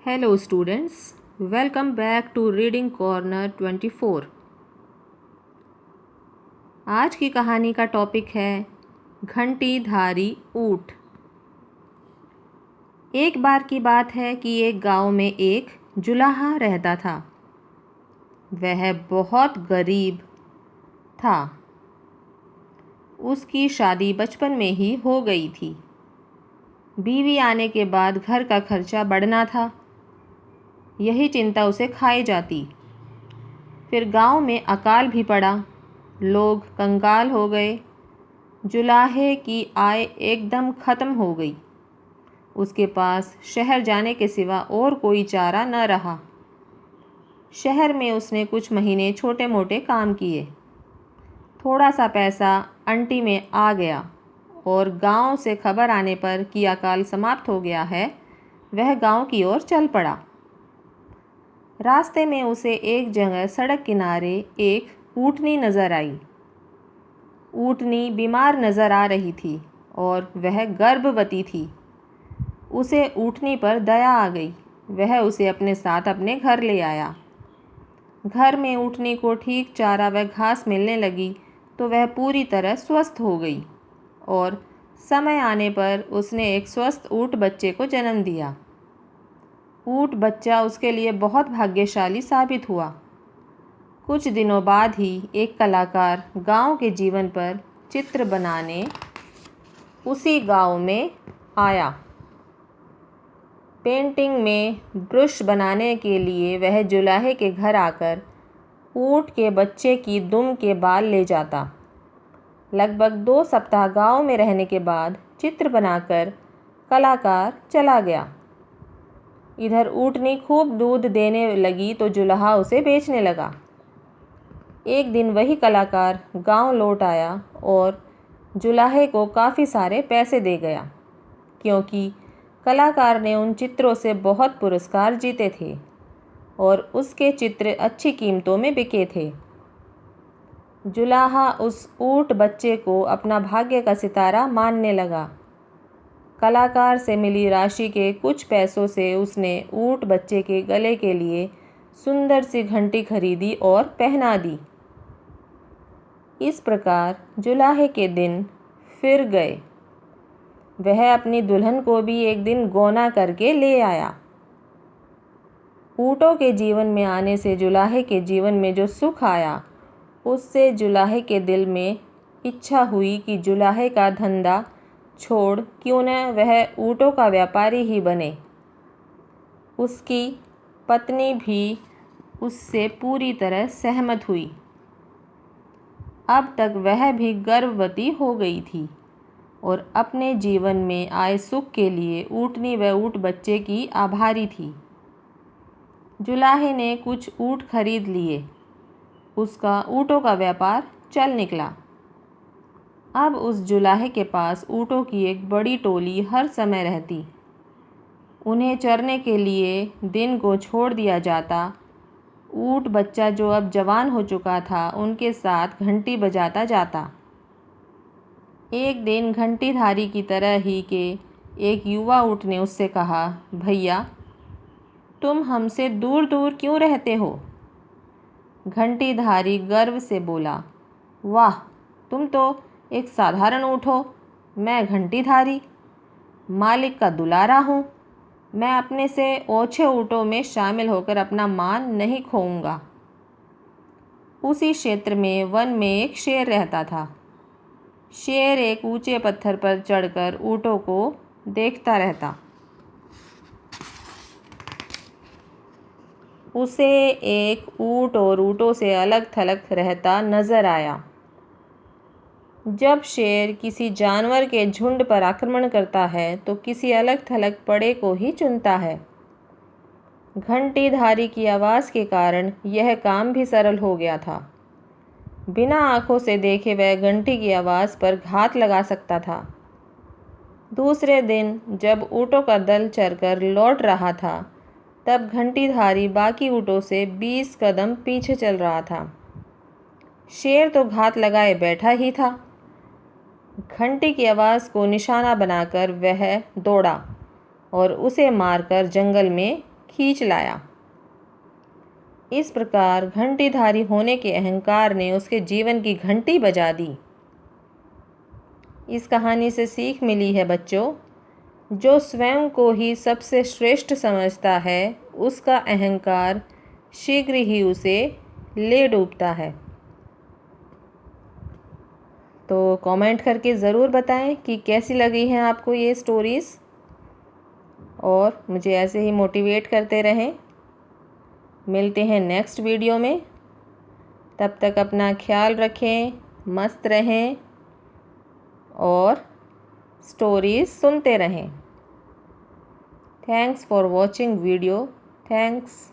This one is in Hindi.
Hello students, welcome back to Reading Corner 24। आज की कहानी का टॉपिक है घंटीधारी ऊंट। एक बार की बात है कि एक गांव में एक जुलाहा रहता था। वह बहुत गरीब था। उसकी शादी बचपन में ही हो गई थी। बीवी आने के बाद घर का खर्चा बढ़ना था, यही चिंता उसे खाई जाती। फिर गांव में अकाल भी पड़ा, लोग कंगाल हो गए। जुलाहे की आय एकदम ख़त्म हो गई। उसके पास शहर जाने के सिवा और कोई चारा न रहा। शहर में उसने कुछ महीने छोटे मोटे काम किए। थोड़ा सा पैसा अंटी में आ गया और गांव से खबर आने पर कि अकाल समाप्त हो गया है, वह गांव की ओर चल पड़ा। रास्ते में उसे एक जगह सड़क किनारे एक ऊँटनी नज़र आई। ऊँटनी बीमार नज़र आ रही थी और वह गर्भवती थी। उसे ऊँटनी पर दया आ गई। वह उसे अपने साथ अपने घर ले आया। घर में ऊँटनी को ठीक चारा व घास मिलने लगी तो वह पूरी तरह स्वस्थ हो गई और समय आने पर उसने एक स्वस्थ ऊँट बच्चे को जन्म दिया। ऊँट बच्चा उसके लिए बहुत भाग्यशाली साबित हुआ। कुछ दिनों बाद ही एक कलाकार गांव के जीवन पर चित्र बनाने उसी गांव में आया। पेंटिंग में ब्रश बनाने के लिए वह जुलाहे के घर आकर ऊँट के बच्चे की दुम के बाल ले जाता। लगभग 2 सप्ताह गांव में रहने के बाद चित्र बनाकर कलाकार चला गया। इधर ऊँटनी खूब दूध देने लगी तो जुलाहा उसे बेचने लगा। एक दिन वही कलाकार गांव लौट आया और जुलाहे को काफ़ी सारे पैसे दे गया, क्योंकि कलाकार ने उन चित्रों से बहुत पुरस्कार जीते थे और उसके चित्र अच्छी कीमतों में बिके थे। जुलाहा उस ऊँट बच्चे को अपना भाग्य का सितारा मानने लगा। कलाकार से मिली राशि के कुछ पैसों से उसने ऊँट बच्चे के गले के लिए सुंदर सी घंटी खरीदी और पहना दी। इस प्रकार जुलाहे के दिन फिर गए। वह अपनी दुल्हन को भी एक दिन गौना करके ले आया। ऊँटों के जीवन में आने से जुलाहे के जीवन में जो सुख आया, उससे जुलाहे के दिल में इच्छा हुई कि जुलाहे का धंधा छोड़ क्यों न वह ऊँटों का व्यापारी ही बने। उसकी पत्नी भी उससे पूरी तरह सहमत हुई। अब तक वह भी गर्भवती हो गई थी और अपने जीवन में आए सुख के लिए ऊँटनी व ऊँट बच्चे की आभारी थी। जुलाहे ने कुछ ऊँट खरीद लिए। उसका ऊँटों का व्यापार चल निकला। अब उस जुलाहे के पास ऊँटों की एक बड़ी टोली हर समय रहती। उन्हें चरने के लिए दिन को छोड़ दिया जाता। ऊँट बच्चा जो अब जवान हो चुका था, उनके साथ घंटी बजाता जाता। एक दिन घंटीधारी की तरह ही के एक युवा ऊँट ने उससे कहा, भैया, तुम हमसे दूर दूर क्यों रहते हो? घंटीधारी गर्व से बोला, वाह, तुम तो एक साधारण ऊँट हो। मैं घंटीधारी, मालिक का दुलारा हूँ। मैं अपने से ओछे ऊँटों में शामिल होकर अपना मान नहीं खोऊंगा। उसी क्षेत्र में वन में एक शेर रहता था। शेर एक ऊंचे पत्थर पर चढ़कर ऊँटों को देखता रहता। उसे एक ऊँट और ऊँटों से अलग थलग रहता नजर आया। जब शेर किसी जानवर के झुंड पर आक्रमण करता है तो किसी अलग थलग पड़े को ही चुनता है। घंटीधारी की आवाज़ के कारण यह काम भी सरल हो गया था। बिना आंखों से देखे वह घंटी की आवाज़ पर घात लगा सकता था। दूसरे दिन जब ऊँटों का दल चरकर लौट रहा था, तब घंटीधारी बाकी ऊँटों से 20 कदम पीछे चल रहा था। शेर तो घात लगाए बैठा ही था। घंटी की आवाज़ को निशाना बनाकर वह दौड़ा और उसे मारकर जंगल में खींच लाया। इस प्रकार घंटीधारी होने के अहंकार ने उसके जीवन की घंटी बजा दी। इस कहानी से सीख मिली है बच्चों, जो स्वयं को ही सबसे श्रेष्ठ समझता है उसका अहंकार शीघ्र ही उसे ले डूबता है। तो कमेंट करके ज़रूर बताएं कि कैसी लगी हैं आपको ये स्टोरीज़, और मुझे ऐसे ही मोटिवेट करते रहें। मिलते हैं नेक्स्ट वीडियो में, तब तक अपना ख्याल रखें, मस्त रहें और स्टोरीज़ सुनते रहें। Thanks for watching video. Thanks.